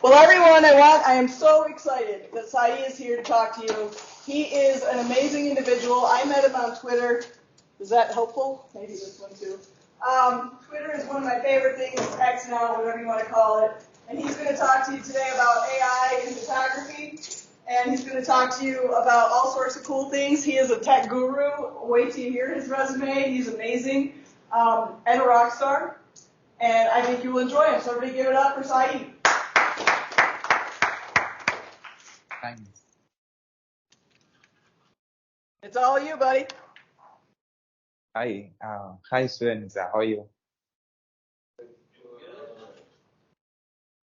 Well, everyone, I am so excited that Sai is here to talk to you. He is an amazing individual. I met him on Twitter. Is that helpful? Maybe this one too. Twitter is one of my favorite things, X now, whatever you want to call it. And he's going to talk to you today about AI and photography. And he's going to talk to you about all sorts of cool things. He is a tech guru. Wait till you hear his resume. He's amazing. And a rock star. And I think you will enjoy him. So everybody give it up for Sai. Thanks. It's all you, buddy. Hi students. How are you?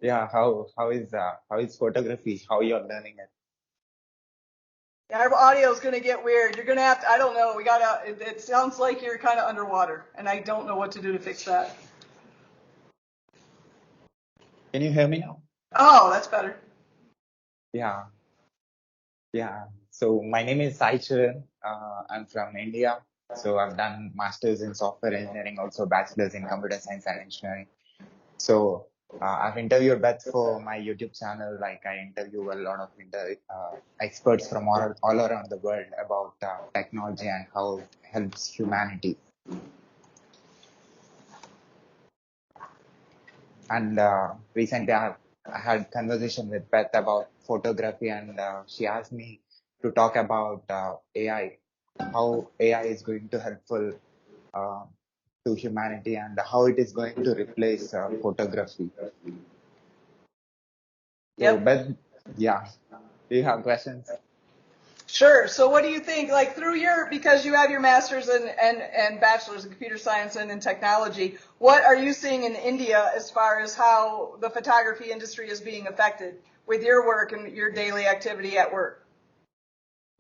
Yeah. How is photography? How you're learning it? Our audio is going to get weird. You're going to have to, I don't know, it sounds like you're kind of underwater, and I don't know what to do to fix that. Can you hear me now? Oh, that's better. Yeah. Yeah. So my name is Sai Charan. I'm from India. So I've done masters in software engineering, also bachelor's in computer science and engineering. So I've interviewed Beth for my YouTube channel. Like I interview a lot of experts from all around the world about technology and how it helps humanity. And recently I had conversation with Beth about photography, and she asked me to talk about AI, how AI is going to helpful uh, to humanity and how it is going to replace photography. So Yep. Beth, yeah, do you have questions? Sure. So what do you think, like because you have your master's and bachelor's in computer science and in technology, what are you seeing in India as far as how the photography industry is being affected with your work and your daily activity at work?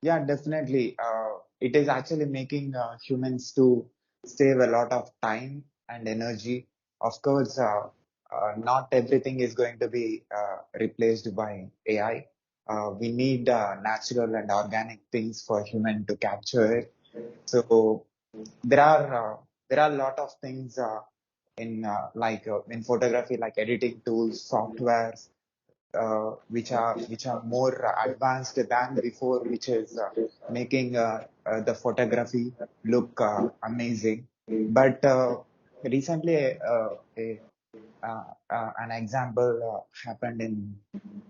Yeah, definitely. It is actually making humans to save a lot of time and energy. Of course, not everything is going to be replaced by AI. We need natural and organic things for human to capture it. So there are a lot of things in photography, like editing tools, softwares, which are more advanced than before, which is making the photography look amazing. But recently, an example happened in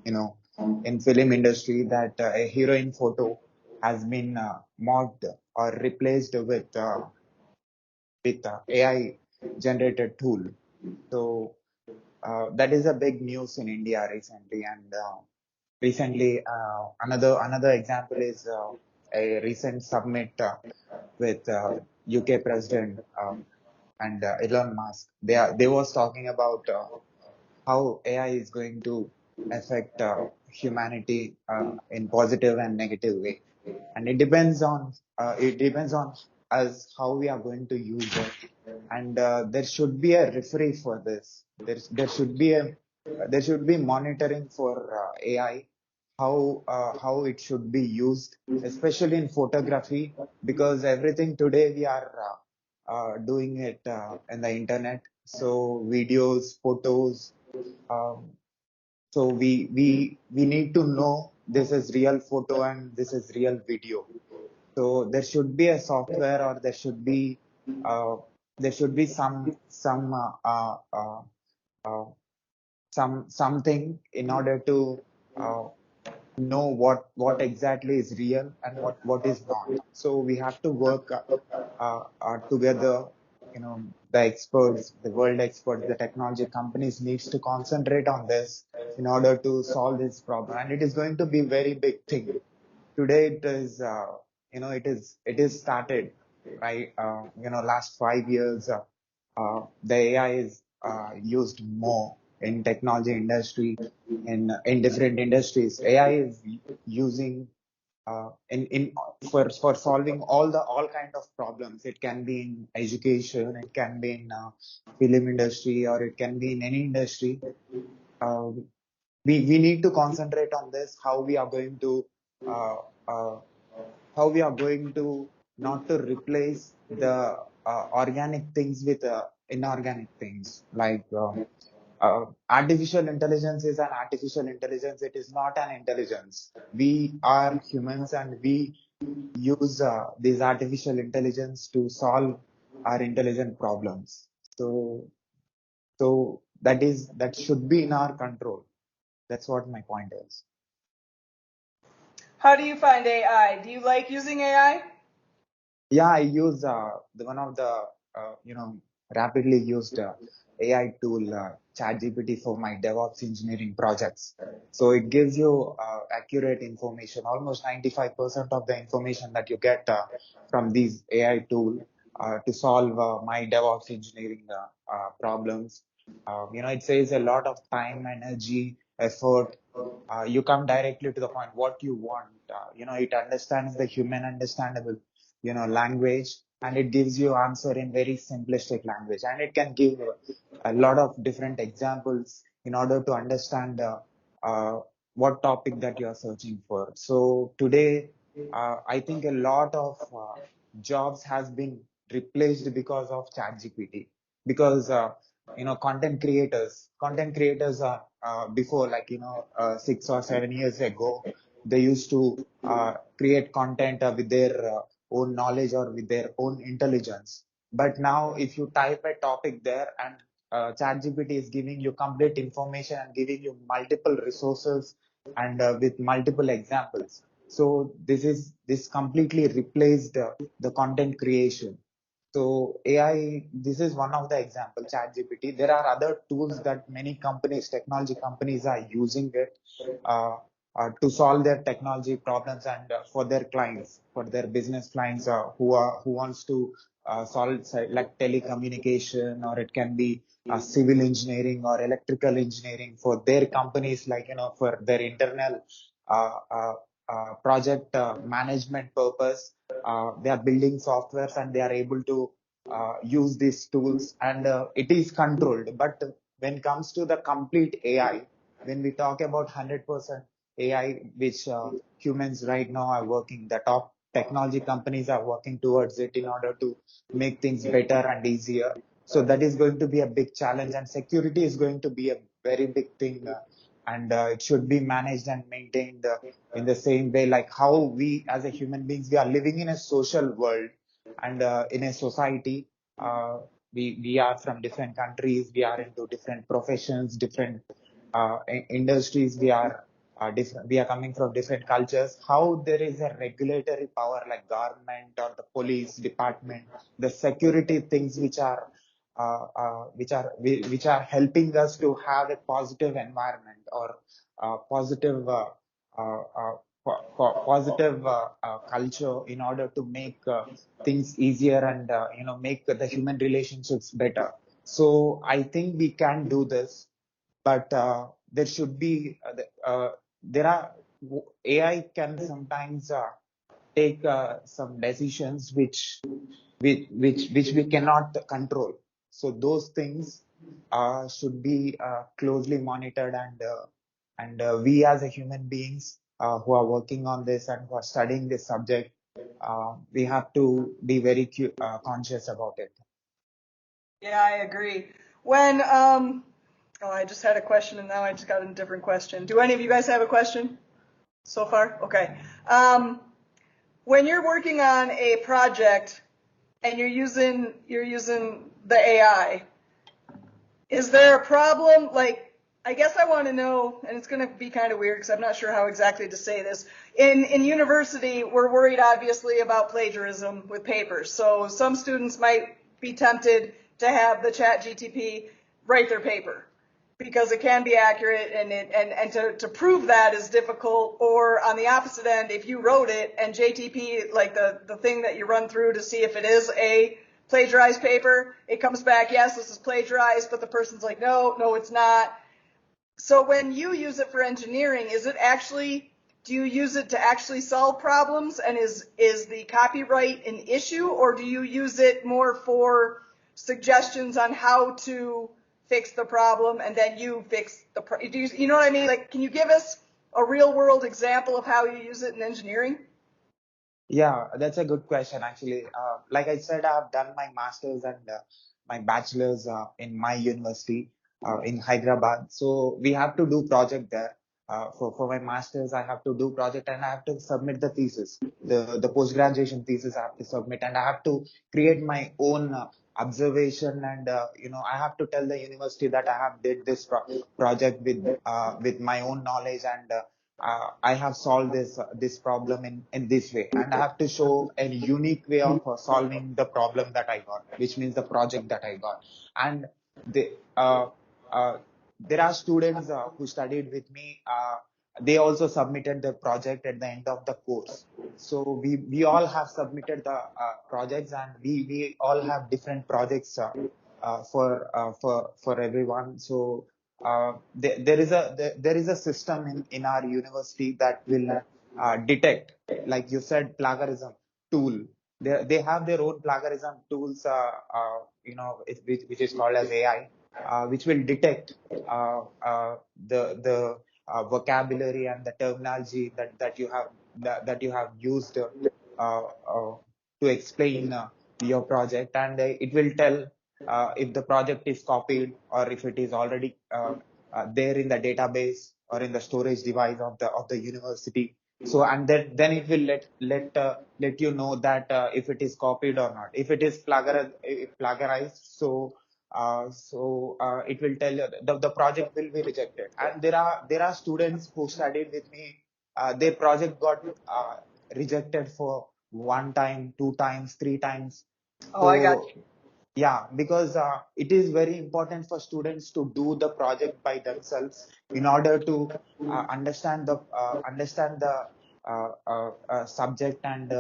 you know in film industry that a heroine photo has been mocked or replaced with AI generated tool. So that is a big news in India recently, and another example is a recent summit with UK President and Elon Musk. They was talking about how AI is going to affect humanity in positive and negative way, and it depends on us how we are going to use it. And there should be a referee for this. There should be monitoring for AI, how it should be used, especially in photography, because everything today we are doing it in the internet. So videos, photos. Um, so we need to know this is real photo and this is real video. So there should be a software, or uh, there should be uh, something in order to uh, know what exactly is real and what is not. So we have to work together. The experts, the world experts, the technology companies needs to concentrate on this in order to solve this problem. And it is going to be very big thing. Today it is it is started, right? Last 5 years the AI is used more in technology industry, in different industries. AI is using in for solving all kind of problems. It can be in education, it can be in film industry, or it can be in any industry. uh, we need to concentrate on this, uh, uh, how we are going to not to replace the organic things with inorganic things, like artificial intelligence is an artificial intelligence. It is not an intelligence. We are humans and we use this artificial intelligence to solve our intelligent problems. So, that should be in our control. That's what my point is. How do you find AI? Do you like using AI? Yeah, I use one of the rapidly used AI tool, ChatGPT, for my DevOps engineering projects. So it gives you accurate information, almost 95% of the information that you get from these AI tool to solve my DevOps engineering problems. It saves a lot of time, energy, effort. You come directly to the point what you want. It understands the human understandable language, and it gives you answer in very simplistic language, and it can give a lot of different examples in order to understand uh, what topic that you are searching for. So today, I think a lot of jobs has been replaced because of ChatGPT, because content creators are before, like 6 or 7 years ago, they used to create content with their own knowledge or with their own intelligence. But now, if you type a topic there, and ChatGPT is giving you complete information and giving you multiple resources and with multiple examples. So this completely replaced the content creation. So AI, this is one of the examples, ChatGPT. There are other tools that many companies, technology companies, are using it uh, to solve their technology problems, and for their clients, for their business clients who wants to solve like telecommunication, or it can be civil engineering or electrical engineering for their companies, like for their internal uh, uh, project management purpose. They are building softwares and they are able to use these tools, and it is controlled. But when it comes to the complete AI, when we talk about 100% AI, which humans right now are working, the top technology companies are working towards it in order to make things better and easier. So that is going to be a big challenge, and security is going to be a very big thing, and it should be managed and maintained in the same way, like how we as a human beings, we are living in a social world, and in a society. Uh, we are from different countries, we are into different professions, different industries, we are coming from different cultures. How there is a regulatory power like government or the police department, the security things which are helping us to have a positive environment, or positive positive culture, in order to make things easier, and make the human relationships better. So I think we can do this, but there should be there are AI can sometimes take some decisions which we cannot control. So those things should be closely monitored, and we as a human beings who are working on this and who are studying this subject, we have to be very conscious about it. Yeah, I agree. When oh, I just had a question and now I just got a different question. Do any of you guys have a question so far? Okay. When you're working on a project and you're using the AI, is there a problem? Like, I guess I want to know, and it's going to be kind of weird because I'm not sure how exactly to say this. In university, we're worried obviously about plagiarism with papers. So some students might be tempted to have the Chat GTP write their paper because it can be accurate, and to prove that is difficult. Or on the opposite end, if you wrote it and JTP, like the thing that you run through to see if it is a plagiarized paper, it comes back, yes, this is plagiarized, but the person's like, no, no, it's not. So when you use it for engineering, do you use it to actually solve problems, and is the copyright an issue, or do you use it more for suggestions on how to fix the problem, and then you fix the you know what I mean? Like, can you give us a real world example of how you use it in engineering? Yeah, that's a good question, actually. Like I said, I have done my master's and my bachelor's in my university. in Hyderabad. So we have to do project there. For my masters, I have to do project and I have to submit the thesis. The post graduation thesis I have to submit, and I have to create my own observation, and I have to tell the university that I have did this project with my own knowledge, and I have solved this problem in this way, and I have to show a unique way of solving the problem that I got, which means the project that I got. And they uh, there are students who studied with me. They also submitted the project at the end of the course. So we all have submitted the projects, and we all have different projects for everyone. So there is a system in our university that will detect, like you said, plagiarism tool. They have their own plagiarism tools, which is called as AI, which will detect the vocabulary and the terminology that you have used to explain your project, and it will tell if the project is copied or if it is already there in the database or in the storage device of the university. So, and then it will let you know that if it is copied or not. If it is plagiarized, it will tell you the project will be rejected. And there are students who studied with me. Their project got rejected for one time, two times, three times. Oh, I got So yeah, because it is very important for students to do the project by themselves in order to understand the subject, and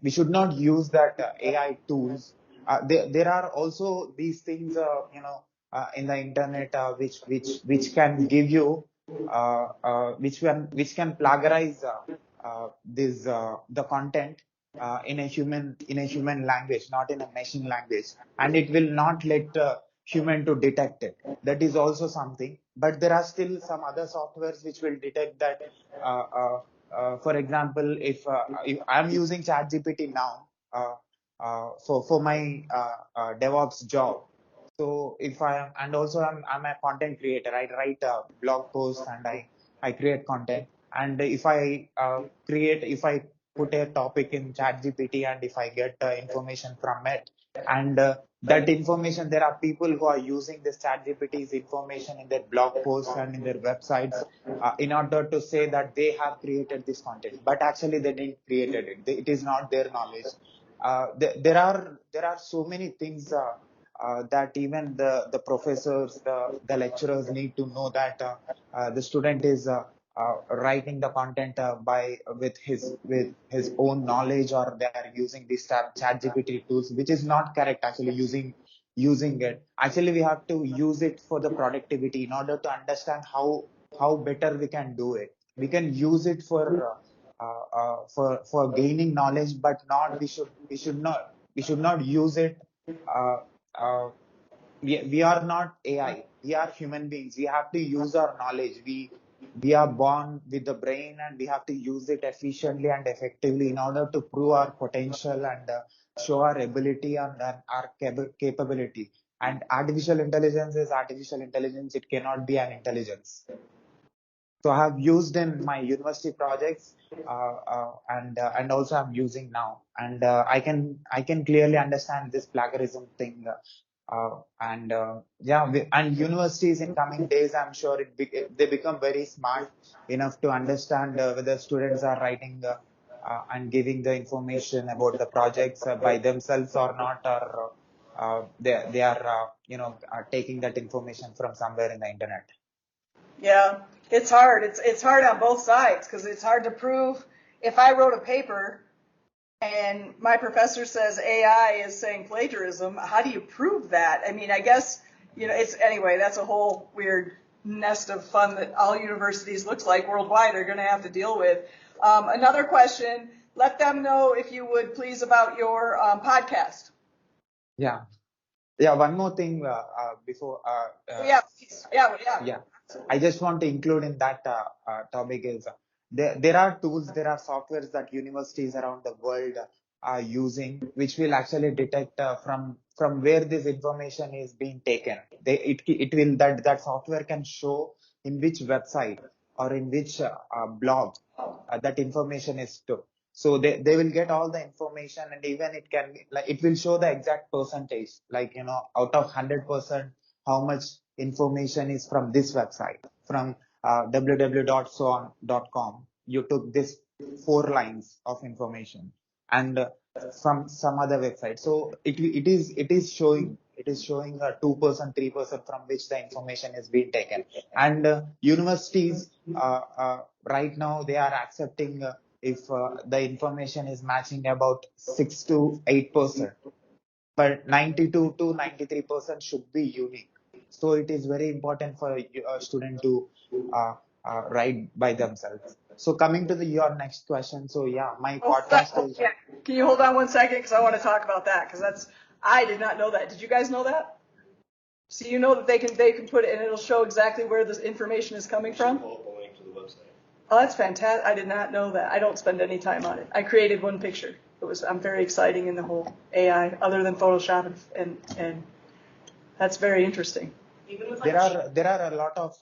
we should not use that AI tools. There are also these things, in the internet, which can give you, which can plagiarize this the content in a human language, not in a machine language, and it will not let human to detect it. That is also something. But there are still some other softwares which will detect that. For example, if I'm using ChatGPT now for my DevOps job. So if I am, and also I'm a content creator. I write a blog post, and I create content. And if I put a topic in ChatGPT, and if I get information from it, and that information, there are people who are using this ChatGPT's information in their blog posts and in their websites in order to say that they have created this content, but actually they didn't created it. It is not their knowledge. There are so many things that even the professors, the lecturers need to know that the student is writing the content with his own knowledge, or they are using these chat GPT tools, which is not correct. Actually, using it, actually we have to use it for the productivity in order to understand how better we can do it. We can use it for gaining knowledge, but not we should not use it. Uh, uh, we are not AI. We are human beings. We have to use our knowledge. We are born with the brain, and we have to use it efficiently and effectively in order to prove our potential, and show our ability, and our capability. And artificial intelligence is artificial intelligence. It cannot be an intelligence. So I have used in my university projects, and also I'm using now, and I can clearly understand this plagiarism thing. And yeah, and universities in coming days, I'm sure they become very smart enough to understand whether students are writing and giving the information about the projects by themselves or not, or they are taking that information from somewhere in the internet. Yeah, it's hard. It's hard on both sides because it's hard to prove. If I wrote a paper and my professor says AI is saying plagiarism, how do you prove that? I mean, I guess, it's anyway, that's a whole weird nest of fun that all universities looks like worldwide are going to have to deal with. Another question, let them know if you would please about your podcast. Yeah. Yeah, one more thing before. Yeah, please. Yeah. Yeah, I just want to include in that topic is there are tools, there are softwares that universities around the world are using, which will actually detect from where this information is being taken. It will, that software can show in which website or in which blog that information is stored. So they will get all the information, and even it can like it will show the exact percentage, like, out of 100%, how much information is from this website, from www.soon.com. You took this 4 lines of information, and from some other website. So it is showing a 2%, 3% from which the information is being taken. And universities right now they are accepting if the information is matching about 6 to 8%, but 92 to 93% should be unique. So it is very important for a student to uh, write by themselves. So coming to your next question. So yeah, my podcast is. Yeah. Can you hold on 1 second? Because I want to talk about that, because I did not know that. Did you guys know that? So you know that they can put it and it'll show exactly where this information is coming from? Pull up a link to the website. Oh, that's fantastic. I did not know that. I don't spend any time on it. I created one picture. I'm very exciting in the whole AI, other than Photoshop, and that's very interesting. There are a lot of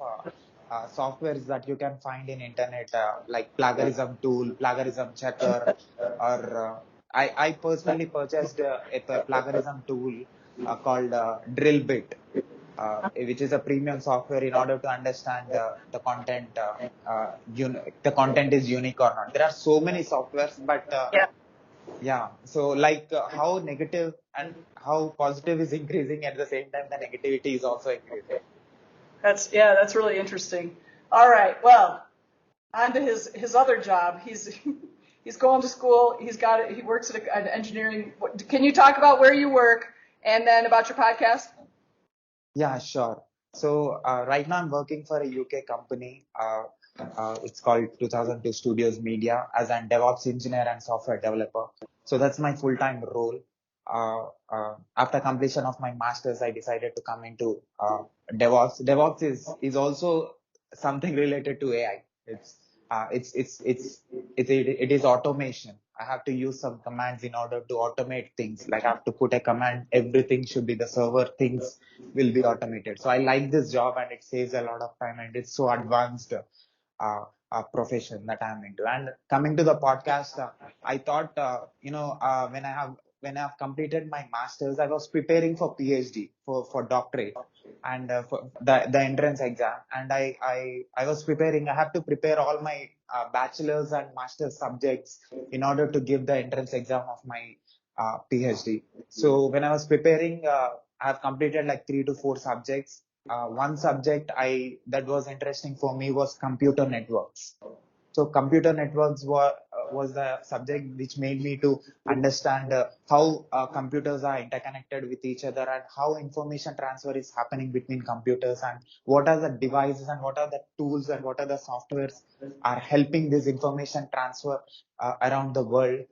softwares that you can find in internet, like plagiarism tool, plagiarism checker, or I personally purchased a plagiarism tool called Drillbit, which is a premium software in order to understand the content, the content is unique or not. There are so many softwares, but Yeah. yeah. So like how negative and how positive is increasing, at the same time the negativity is also increasing. That's really interesting. All right. Well, on to his other job. He's going to school. He works at an engineering. Can you talk about where you work and then about your podcast? Yeah, sure. So right now I'm working for a UK company. It's called 2002 Studios Media as a DevOps engineer and software developer. So that's my full-time role. After completion of my masters, I decided to come into DevOps. DevOps is also something related to AI. It is automation. I have to use some commands in order to automate things. Like I have to put a command, everything should be the server things will be automated. So I like this job, and it saves a lot of time, and it's so advanced profession that I'm into. And coming to the podcast, I thought, when I have completed my masters, I was preparing for PhD, for doctorate, and for the entrance exam. And I was preparing. I have to prepare all my bachelor's and master's subjects in order to give the entrance exam of my PhD. So when I was preparing, I have completed like 3 to 4 subjects. One subject that was interesting for me was computer networks. So computer networks was the subject which made me to understand how computers are interconnected with each other, and how information transfer is happening between computers, and what are the devices and what are the tools and what are the softwares are helping this information transfer around the world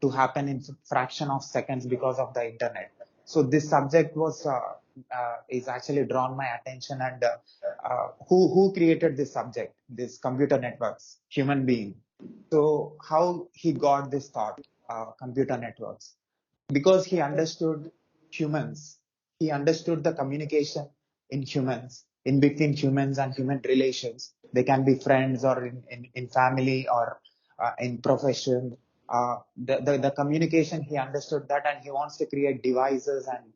to happen in fraction of seconds because of the internet. So this subject is actually drawn my attention, and who created this subject, this computer networks, human being. So how he got this thought, computer networks, because he understood humans. He understood the communication in humans, in between humans and human relations. They can be friends, or in family, or in profession. The communication, he understood that, and he wants to create devices and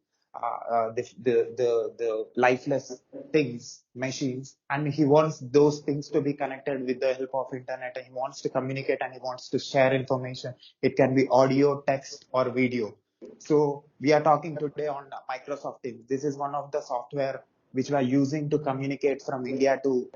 the lifeless things, machines, and he wants those things to be connected with the help of internet, and he wants to communicate, and he wants to share information. It can be audio, text, or video. So we are talking today on Microsoft Teams. This is one of the software which we are using to communicate from India to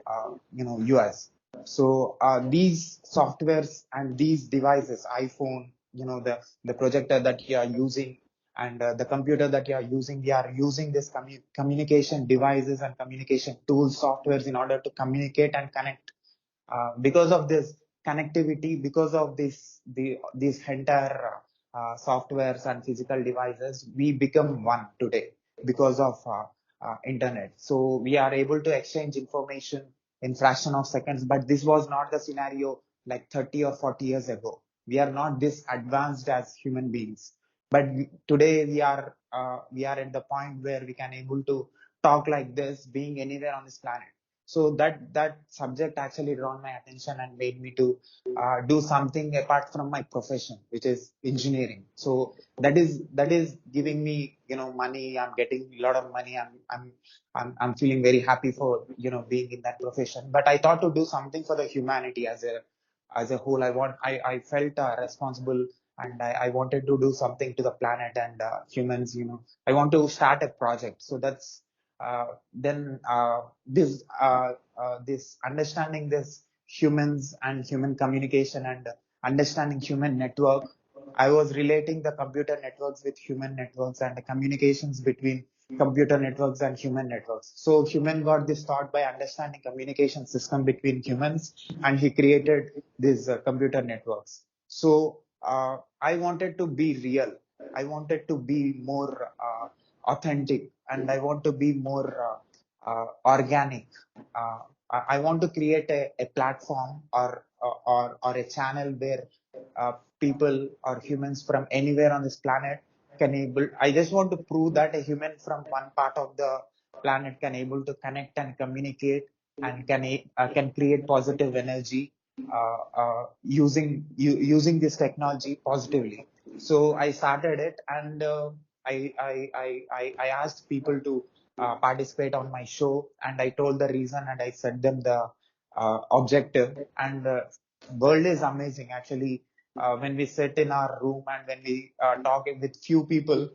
US. So these softwares and these devices, iPhone, the projector that you are using, and the computer that you are using, we are using this communication devices and communication tools, softwares, in order to communicate and connect. Because of this connectivity, because of these entire softwares and physical devices, we become one today because of internet. So we are able to exchange information in fraction of seconds. But this was not the scenario like 30 or 40 years ago. We are not this advanced as human beings. But today we are at the point where we can able to talk like this, being anywhere on this planet. So that subject actually drawn my attention and made me to do something apart from my profession, which is engineering. So that is giving me, money. I'm getting a lot of money. I'm feeling very happy for, being in that profession. But I thought to do something for the humanity as a whole. I felt responsible, and I wanted to do something to the planet and humans. I want to start a project. So that's then this understanding this humans and human communication and understanding human network. I was relating the computer networks with human networks and the communications between computer networks and human networks. So human got this thought by understanding communication system between humans, and he created these computer networks. So I wanted to be real. I wanted to be more authentic, and I want to be more organic. I want to create a platform or a channel where people or humans from anywhere on this planet can able. I just want to prove that a human from one part of the planet can able to connect and communicate and can create positive energy using this technology positively. So I started it, and I asked people to participate on my show, and I told the reason, and I set them the objective. And world is amazing actually. When we sit in our room and when we talk with few people,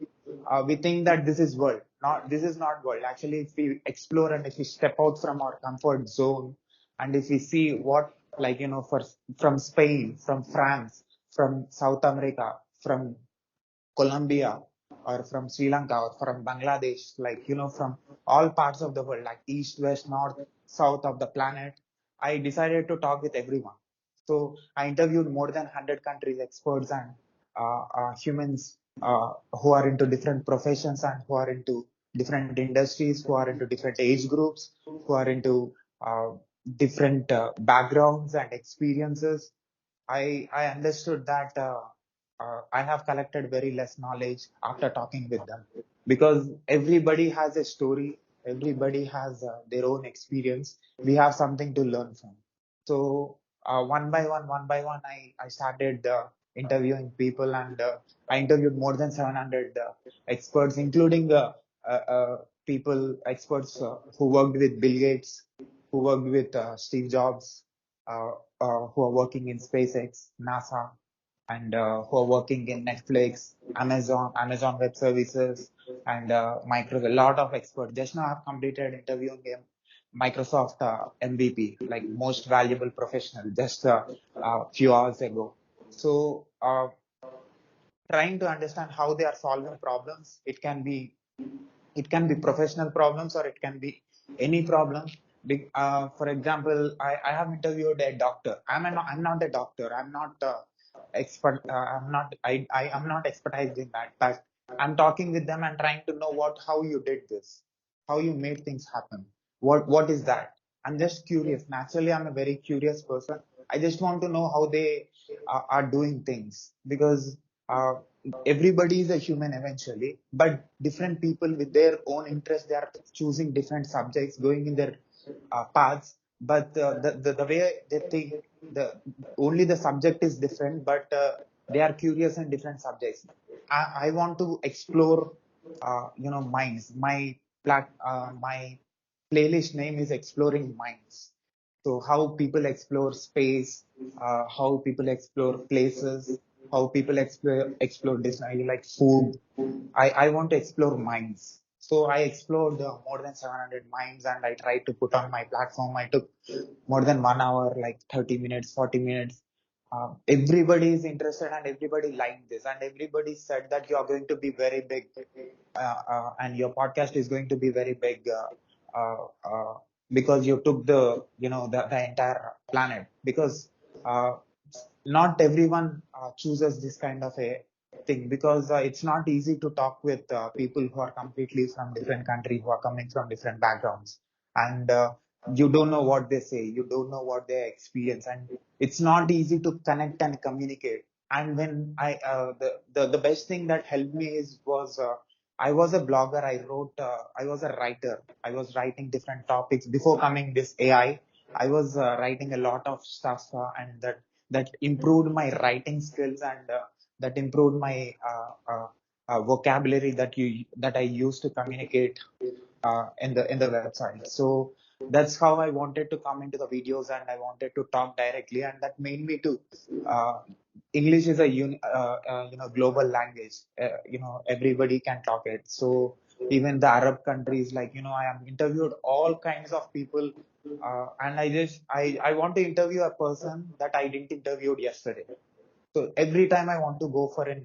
we think that this is world. Not this is not world. Actually, if we explore and if we step out from our comfort zone, and if we see what, like, from Spain, from France, from South America, from Colombia, or from Sri Lanka, or from Bangladesh, like, from all parts of the world, like east, west, north, south of the planet, I decided to talk with everyone. So I interviewed more than 100 countries, experts, and humans who are into different professions and who are into different industries, who are into different age groups, who are into uh, different backgrounds and experiences. I understood that I have collected very less knowledge after talking with them, because everybody has a story, everybody has their own experience. We have something to learn from. So one by one, I started interviewing people, and I interviewed more than 700 experts, including experts who worked with Bill Gates, who worked with Steve Jobs, uh, who are working in SpaceX, NASA, and who are working in Netflix, Amazon Web Services, and a lot of experts. Just now, I've completed interviewing him, Microsoft MVP, like most valuable professional, just a few hours ago. So, trying to understand how they are solving problems. It can be professional problems, or it can be any problem. For example, I have interviewed a doctor. I'm not a doctor. I'm not expert. I'm not expertise in that. But I'm talking with them and trying to know how you did this, how you made things happen. What is that? I'm just curious. Naturally, I'm a very curious person. I just want to know how they are doing things, because uh, everybody is a human eventually, but different people with their own interests, they are choosing different subjects, going in their paths. But the way they think, the only the subject is different, but they are curious in different subjects. I want to explore, minds. My playlist name is Exploring Minds. So how people explore space, how people explore places, how people explore this, like food. I want to explore minds. So I explored more than 700 minds, and I tried to put on my platform. I took more than 1 hour, like 30 minutes, 40 minutes. Everybody is interested, and everybody liked this, and everybody said that you are going to be very big, and your podcast is going to be very big, because you took the entire planet. Because uh, not everyone chooses this kind of a thing, because it's not easy to talk with people who are completely from different country, who are coming from different backgrounds, and you don't know what they say, you don't know what they experience, and it's not easy to connect and communicate. And when the best thing that helped me was I was a blogger. I was a writer. I was writing different topics before coming this AI. I was writing a lot of stuff, and that improved my writing skills, and that improved my vocabulary that I used to communicate in the website. So that's how I wanted to come into the videos, and I wanted to talk directly, and that made me to uh, English is a global language. Everybody can talk it. So even the Arab countries, like I have interviewed all kinds of people, and I want to interview a person that I didn't interview yesterday. So every time I want to go for a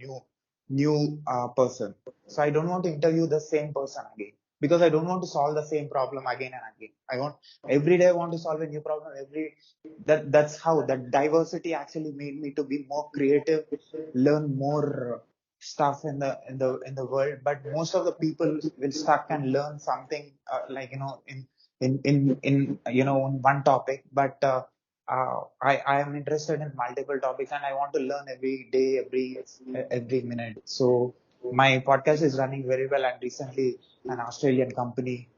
new person. So I don't want to interview the same person again, because I don't want to solve the same problem again and again. I want every day I want to solve a new problem. That's how that diversity actually made me to be more creative, learn more stuff in the world. But most of the people will stuck and learn something in one topic. But I am interested in multiple topics, and I want to learn every day, every minute. So my podcast is running very well, and recently an Australian company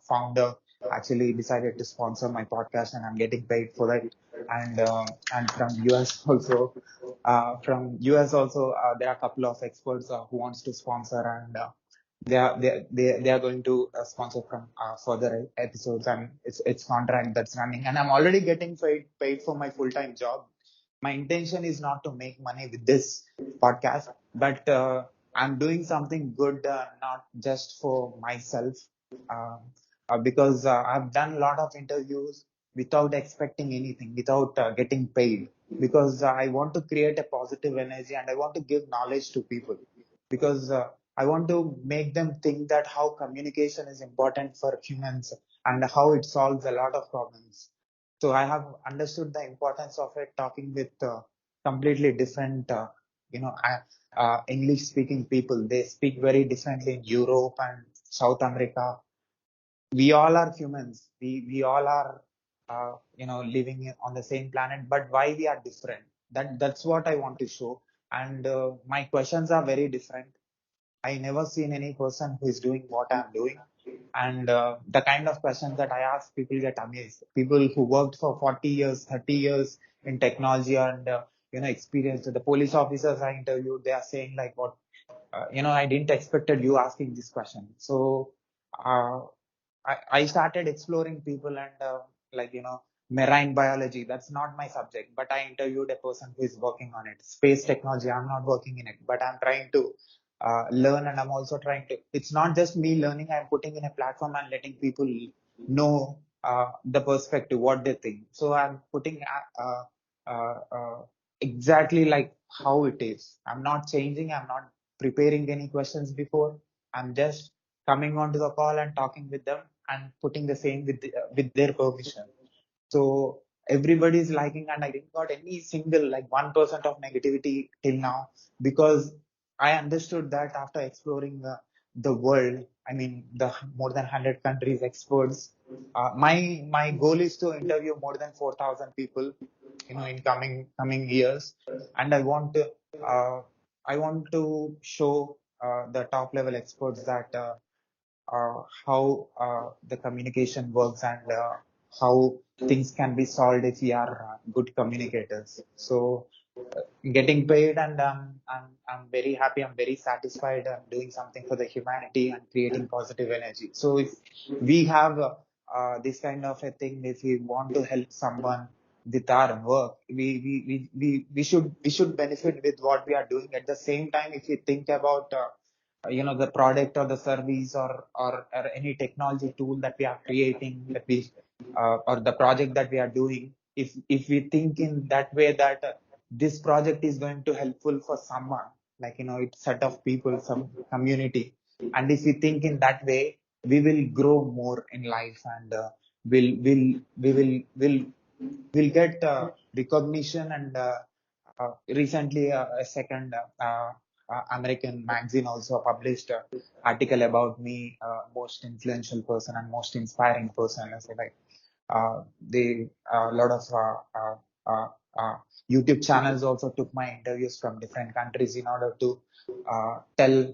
founder actually decided to sponsor my podcast, and I'm getting paid for it. And from US also, there are a couple of experts who wants to sponsor, and they are going to sponsor from further episodes, and it's contract that's running, and I'm already getting paid for my full-time job. My intention is not to make money with this podcast, but I'm doing something good, not just for myself, uh, because I've done a lot of interviews without expecting anything, without getting paid, because I want to create a positive energy, and I want to give knowledge to people, because I want to make them think that how communication is important for humans, and how it solves a lot of problems. So I have understood the importance of it, talking with completely different, English speaking people. They speak very differently in Europe and South America. We all are humans. We all are, living on the same planet, but why we are different? That's what I want to show. And my questions are very different. I never seen any person who is doing what I'm doing. And the kind of questions that I ask, people get amazed. People who worked for 40 years, 30 years in technology, and experienced. The police officers I interviewed, they are saying like, what, I didn't expected you asking this question. So uh, I started exploring people, and marine biology. That's not my subject, but I interviewed a person who is working on it. Space technology, I'm not working in it, but I'm trying to learn, and I'm also trying to. It's not just me learning. I'm putting in a platform and letting people know the perspective, what they think. So I'm putting exactly like how it is. I'm not changing. I'm not preparing any questions before. I'm just coming onto the call and talking with them, and putting the same with their permission. So everybody's liking, and I didn't got any single like 1% of negativity till now, because I understood that after exploring the world, I mean the more than 100 countries, experts. My goal is to interview more than 4,000 people, in coming years, and uh, I want to show the top level experts that. How the communication works, and how things can be solved if we are good communicators. So getting paid, and I'm very happy. I'm very satisfied. I'm doing something for the humanity and creating positive energy. So if we have this kind of a thing, if we want to help someone with our work, we should benefit with what we are doing. At the same time, if you think about the product or the service, or any technology tool that we are creating, that we or the project that we are doing, if we think in that way, that this project is going to helpful for someone, like it's set of people, some community, and if we think in that way, we will grow more in life, and will will we will get recognition. And recently, a second American magazine also published an article about me, most influential person and most inspiring person. I say like, they a lot of YouTube channels also took my interviews from different countries in order to tell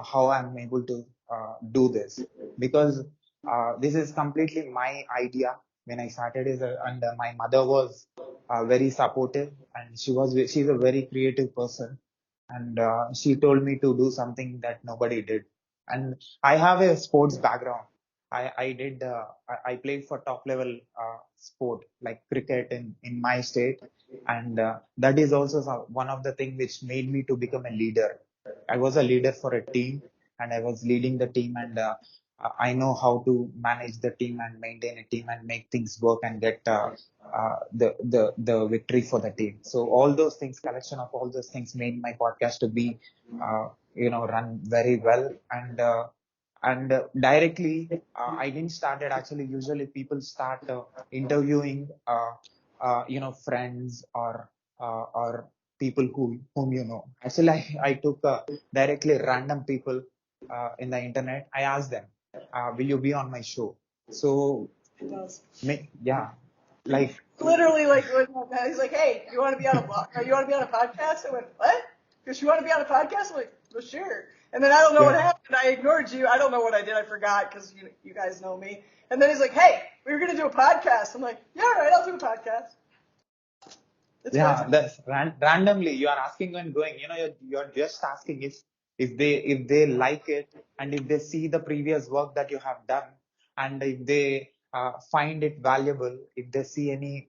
how I'm able to do this, because this is completely my idea when I started and my mother was very supportive, and she's a very creative person, and she told me to do something that nobody did. And I have a sports background. I played for top level sport like cricket in my state, and that is also one of the things which made me to become a leader. I was a leader for a team, and I was leading the team, and I know how to manage the team and maintain a team and make things work and get the victory for the team. So all those things, collection of all those things, made my podcast to be run very well. And directly, I didn't start it. Actually, usually people start interviewing friends or people whom you know. Actually, I took directly random people in the internet. I asked them, will you be on my show? So It does. yeah, like Literally, like when he's like, "Hey, you want to be on a blog? Or you want to be on a podcast?" I went, "What? Because you want to be on a podcast?" I'm like, "Well, sure." And then I don't know what yeah, happened. I ignored you. I don't know what I did. I forgot because you guys know me. And then he's like, "Hey, we were gonna do a podcast." I'm like, "Yeah, all right, I'll do a podcast." It's crazy. yeah, that's randomly you are asking and going. You're just asking if they like it, and if they see the previous work that you have done, and if they find it valuable, if they see any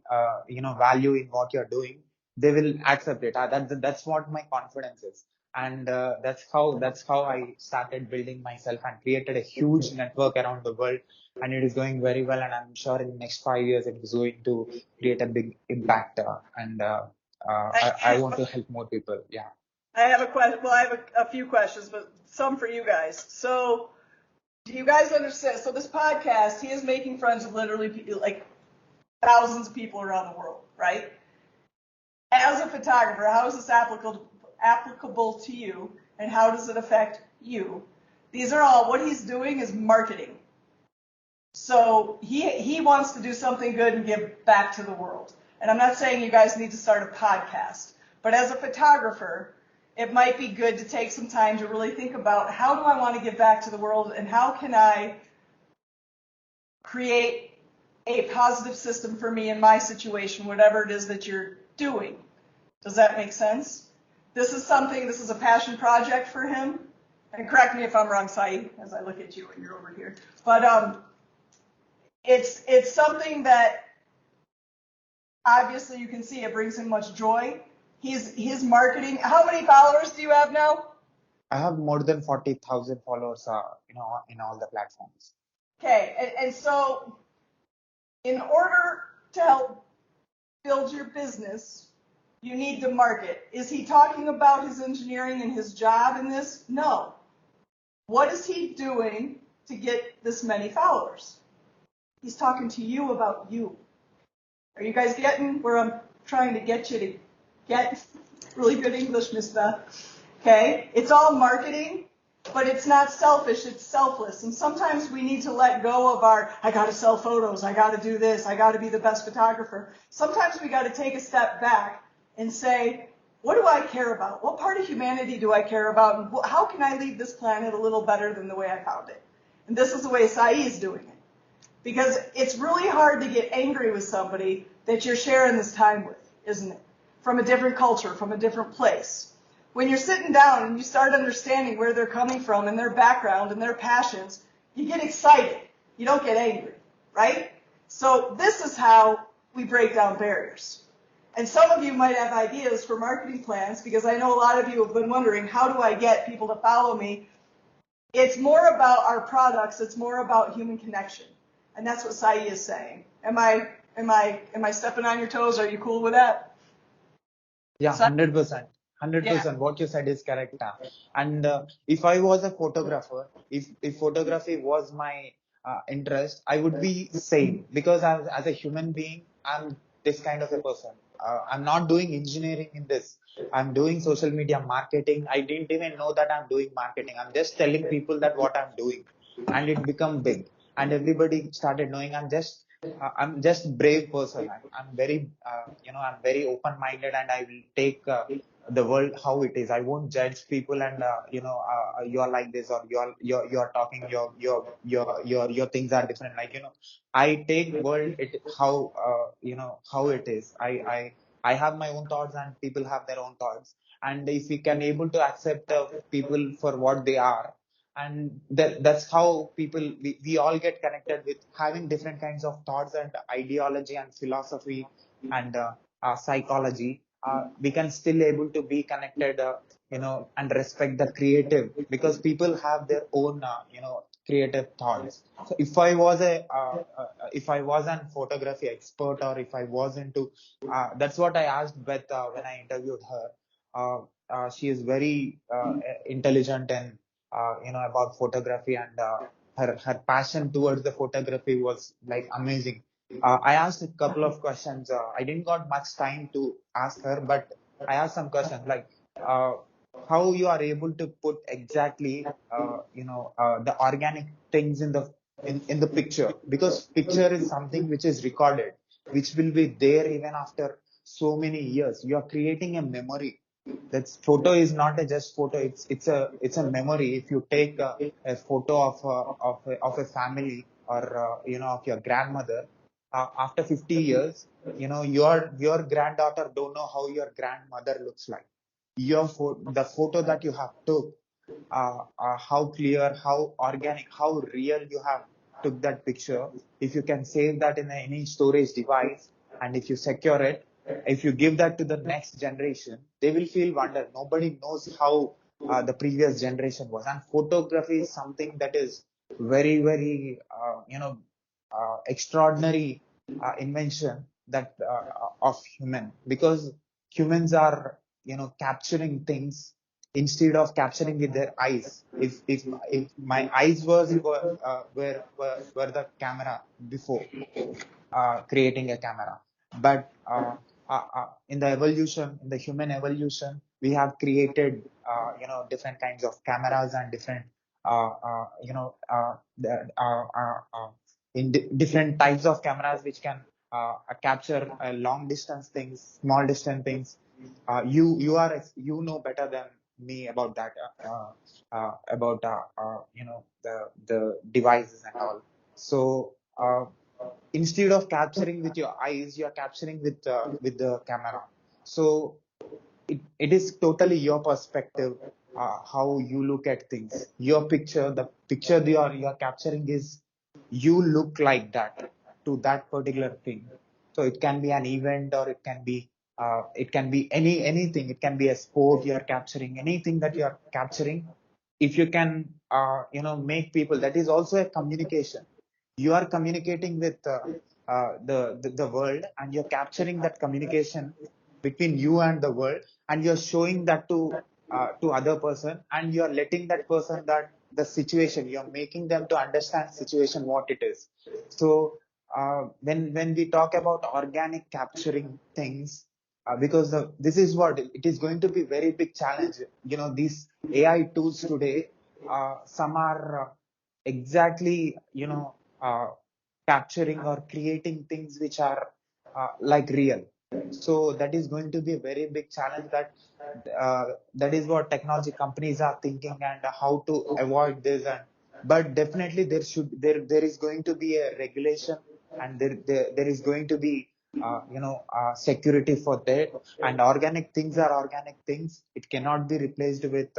value in what you're doing, they will accept it. That's what my confidence is, and that's how I started building myself and created a huge network around the world, and it is going very well. And I'm sure in the next 5 years it is going to create a big impact, and I want to help more people. Yeah. I have a question. Well, I have a few questions, but some for you guys. So, do you guys understand? So, this podcast, he is making friends with literally like thousands of people around the world, right? As a photographer, how is this applicable to you, and how does it affect you? These are all, what he's doing is marketing. So he wants to do something good and give back to the world. And I'm not saying you guys need to start a podcast, but as a photographer, it might be good to take some time to really think about, how do I want to give back to the world, and how can I create a positive system for me in my situation, whatever it is that you're doing. Does that make sense? This is a passion project for him. And correct me if I'm wrong, Sai, as I look at you and you're over here. But it's something that obviously you can see it brings him much joy. His marketing. How many followers do you have now? I have more than 40,000 followers, in all the platforms. Okay, and so in order to help build your business, you need to market. Is he talking about his engineering and his job in this? No. What is he doing to get this many followers? He's talking to you about you. Are you guys getting where I'm trying to get you to get? Really good English, Miss Beth. Okay? It's all marketing, but it's not selfish, it's selfless. And sometimes we need to let go of I gotta sell photos, I gotta do this, I gotta be the best photographer. Sometimes we gotta take a step back and say, what do I care about? What part of humanity do I care about? And how can I leave this planet a little better than the way I found it? And this is the way Sai is doing it. Because it's really hard to get angry with somebody that you're sharing this time with, isn't it? From a different culture, from a different place. When you're sitting down and you start understanding where they're coming from and their background and their passions, you get excited. You don't get angry, right? So this is how we break down barriers. And some of you might have ideas for marketing plans, because I know a lot of you have been wondering, how do I get people to follow me? It's more about our products. It's more about human connection. And that's what Sai is saying. Am I stepping on your toes? Are you cool with that? Yeah, Sai? 100%. Yeah. 100%. What you said is correct. And if I was a photographer, if photography was my interest, I would be same, because as a human being, I'm this kind of a person. I'm not doing engineering in this. I'm doing social media marketing. I didn't even know that I'm doing marketing. I'm just telling people that what I'm doing, and it become big, and everybody started knowing. I'm just I'm just brave person. I'm very, I'm very open-minded, and I will take the world how it is. I won't judge people, and you're like this, or you're talking, your things are different. Like, I take world it how how it is. I have my own thoughts, and people have their own thoughts. And if we can able to accept people for what they are, and that's how we all get connected with having different kinds of thoughts and ideology and philosophy and psychology. We can still able to be connected, and respect the creative, because people have their own creative thoughts. So if I was an photography expert, or if I was into that's what I asked Beth when I interviewed her. uh, she is very intelligent and about photography, and her passion towards the photography was like amazing. I asked a couple of questions. I didn't got much time to ask her, but I asked some questions like uh, how you are able to put exactly the organic things in the picture, because picture is something which is recorded, which will be there even after so many years. You are creating a memory. That photo is not a just photo. It's a memory. If you take a photo of a family, or of your grandmother, after 50 years, your granddaughter don't know how your grandmother looks like. The photo that you have took, how clear, how organic, how real you have took that picture. If you can save that in any storage device, and if you secure it, if you give that to the next generation, they will feel wonder. Nobody knows how the previous generation was. And photography is something that is very, very, extraordinary invention that of human, because humans are, capturing things instead of capturing with their eyes. If my eyes were the camera before creating a camera. But in the evolution, in the human evolution, we have created, different kinds of cameras and different, different types of cameras which can capture long distance things, small distance things. You know better than me about that, about the devices and all. So instead of capturing with your eyes, you are capturing with the camera. So it is totally your perspective, how you look at things. Your picture, the picture you are capturing is you look like that to that particular thing. So it can be an event, or it can be anything. It can be a sport you are capturing, anything that you are capturing. If you can, make people, that is also a communication. You are communicating with the world, and you're capturing that communication between you and the world, and you're showing that to other person, and you're letting that person that the situation, you're making them to understand situation what it is. So when we talk about organic capturing things, because this is what it is going to be very big challenge. These AI tools today, some are exactly, uh, capturing or creating things which are like real. So that is going to be a very big challenge. That is what technology companies are thinking, and how to avoid this. And but definitely there is going to be a regulation, and there is going to be security for that. And organic things are organic things. It cannot be replaced with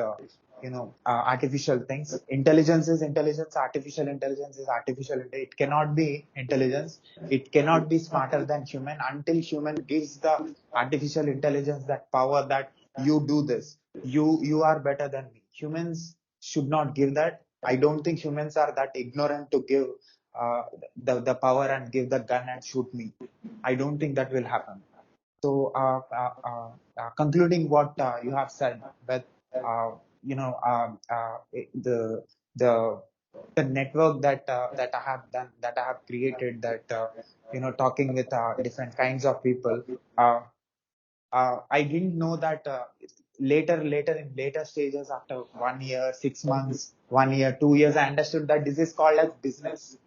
artificial things. Intelligence is intelligence. Artificial intelligence is artificial. It cannot be intelligence. It cannot be smarter than human until human gives the artificial intelligence that power, that you do this. You are better than me. Humans should not give that. I don't think humans are that ignorant to give uh, the power and give the gun and shoot me. I don't think that will happen. So, concluding what you have said, but you know, the the network that I have done, that I have created, that talking with different kinds of people. I didn't know that later in later stages, after 1 year, 6 months, 1 year, 2 years, I understood that this is called as business.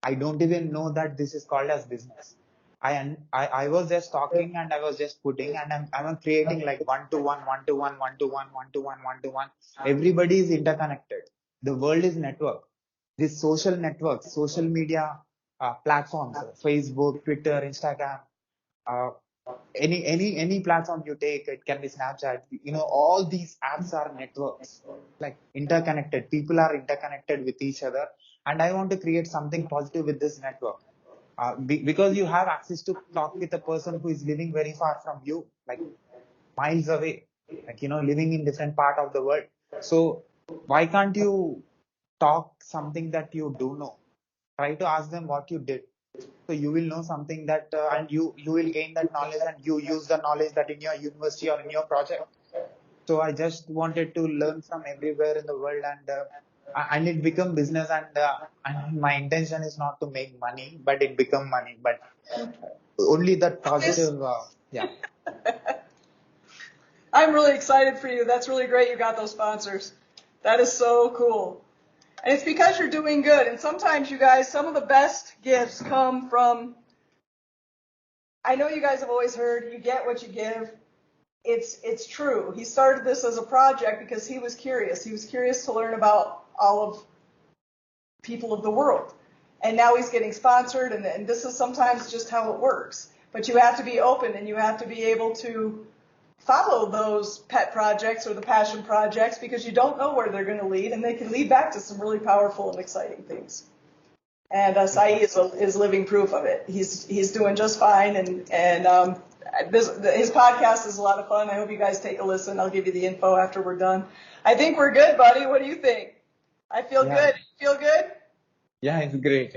I don't even know that this is called as business. I was just talking and I was just putting, and I'm creating like one to one, one to one, one to one, one to one, one to one. Everybody is interconnected. The world is network. These social networks, social media platforms, Facebook, Twitter, Instagram, uh, any platform you take, it can be Snapchat. All these apps are networks, like interconnected. People are interconnected with each other, and I want to create something positive with this network. Because you have access to talk with a person who is living very far from you, like miles away, like living in different part of the world. So why can't you talk something that you do know? Try to ask them what you did, so you will know something that, and you will gain that knowledge, and you use the knowledge that in your university or in your project. So I just wanted to learn from everywhere in the world, and it become business, and my intention is not to make money, but it become money, but only that Yes. positive, yeah. I'm really excited for you. That's really great you got those sponsors. That is so cool. And it's because you're doing good. And sometimes, you guys, some of the best gifts come from, I know you guys have always heard, you get what you give. It's true. He started this as a project because he was curious. He was curious to learn about all of people of the world. And now he's getting sponsored, and this is sometimes just how it works. But you have to be open, and you have to be able to follow those pet projects or the passion projects, because you don't know where they're going to lead, and they can lead back to some really powerful and exciting things. And Sai is living proof of it. He's doing just fine, and his podcast is a lot of fun. I hope you guys take a listen. I'll give you the info after we're done. I think we're good, buddy. What do you think? I feel Yeah, good. Feel good? yeah, it's great.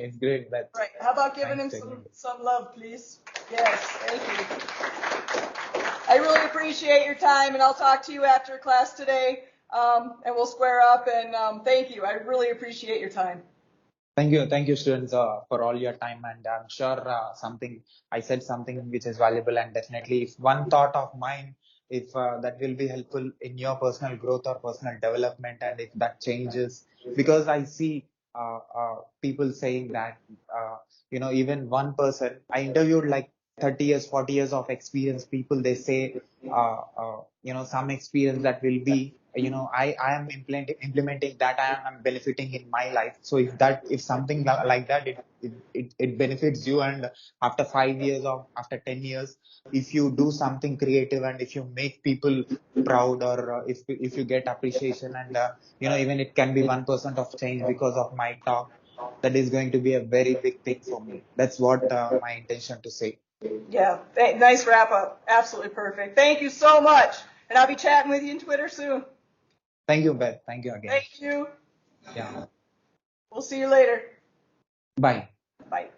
That's Right. How about giving thanks him to you. some love, please? Yes. Thank you. I really appreciate your time, and I'll talk to you after class today, and we'll square up. And thank you. I really appreciate your time. Thank you, students, for all your time. And I'm sure I said something which is valuable. And definitely, if one thought of mine, if that will be helpful in your personal growth or personal development, and if that changes, because I see people saying that, even one person, I interviewed like 30 years, 40 years of experience people, they say, some experience that will be, I am implementing that, I'm benefiting in my life. So if something like that, it benefits you, and after 5 years or after 10 years, if you do something creative, and if you make people proud, or if you get appreciation, and even it can be 1% of change because of my talk, that is going to be a very big thing for me. That's what my intention to say. Yeah. Nice wrap up. Absolutely perfect. Thank you so much. And I'll be chatting with you on Twitter soon. Thank you, Beth. Thank you again. Thank you. Yeah. We'll see you later. Bye. Bye.